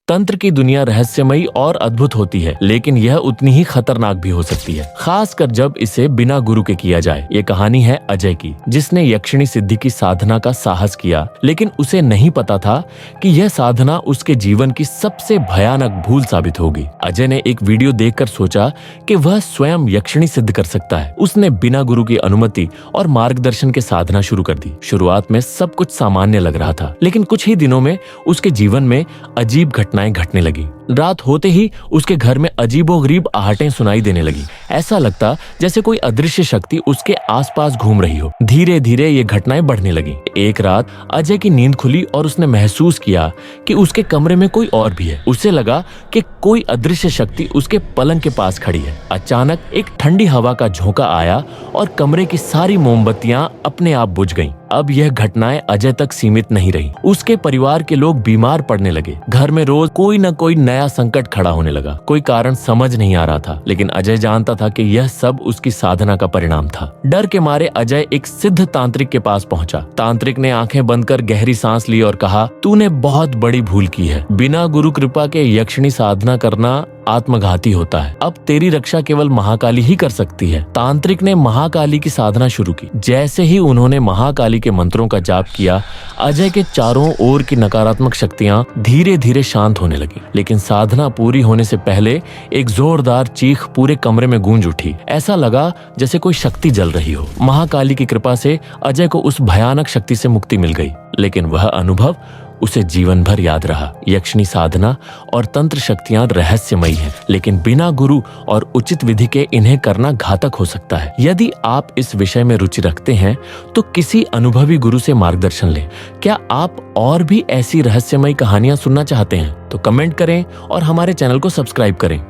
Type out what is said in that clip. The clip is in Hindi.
तंत्र की दुनिया रहस्यमयी और अद्भुत होती है, लेकिन यह उतनी ही खतरनाक भी हो सकती है, खासकर जब इसे बिना गुरु के किया जाए। ये कहानी है अजय की, जिसने यक्षिणी सिद्धि की साधना का साहस किया, लेकिन उसे नहीं पता था कि यह साधना उसके जीवन की सबसे भयानक भूल साबित होगी। अजय ने एक वीडियो देखकर सोचा कि वह स्वयं यक्षिणी सिद्ध कर सकता है। उसने बिना गुरु की अनुमति और मार्गदर्शन के साधना शुरू कर दी। शुरुआत में सब कुछ सामान्य लग रहा था, लेकिन कुछ ही दिनों में उसके जीवन में अजीब घटनाएं घटने लगी। रात होते ही उसके घर में अजीबोगरीब आहटें सुनाई देने लगी। ऐसा लगता जैसे कोई अदृश्य शक्ति उसके आसपास घूम रही हो। धीरे धीरे ये घटनाएं बढ़ने लगी। एक रात अजय की नींद खुली और उसने महसूस किया कि उसके कमरे में कोई और भी है। उसे लगा कि कोई अदृश्य शक्ति उसके पलंग के पास खड़ी है। अचानक एक ठंडी हवा का झोंका आया और कमरे की सारी मोमबत्तियां अपने आप बुझ गईं। अब यह घटनाएं अजय तक सीमित नहीं रही। उसके परिवार के लोग बीमार पड़ने लगे। घर में रोज कोई न कोई नया संकट खड़ा होने लगा। कोई कारण समझ नहीं आ रहा था, लेकिन अजय जानता था कि यह सब उसकी साधना का परिणाम था। डर के मारे अजय एक सिद्ध तांत्रिक के पास पहुंचा। तांत्रिक ने आंखें बंद कर गहरी सांस ली और कहा, तूने बहुत बड़ी भूल की है। बिना गुरु कृपा के यक्षिणी साधना करना आत्मघाती होता है। अब तेरी रक्षा केवल महाकाली ही कर सकती है। तांत्रिक ने महाकाली की साधना शुरू की। जैसे ही उन्होंने महाकाली के मंत्रों का जाप किया, अजय के चारों ओर की नकारात्मक शक्तियां धीरे धीरे शांत होने लगी। लेकिन साधना पूरी होने से पहले एक जोरदार चीख पूरे कमरे में गूंज उठी। ऐसा लगा जैसे कोई शक्ति जल रही हो। महाकाली की कृपा से अजय को उस भयानक शक्ति से मुक्ति मिल गई, लेकिन वह अनुभव उसे जीवन भर याद रहा। यक्षिणी साधना और तंत्र शक्तियां रहस्यमयी हैं, लेकिन बिना गुरु और उचित विधि के इन्हें करना घातक हो सकता है। यदि आप इस विषय में रुचि रखते हैं तो किसी अनुभवी गुरु से मार्गदर्शन लें। क्या आप और भी ऐसी रहस्यमयी कहानियां सुनना चाहते हैं? तो कमेंट करें और हमारे चैनल को सब्सक्राइब करें।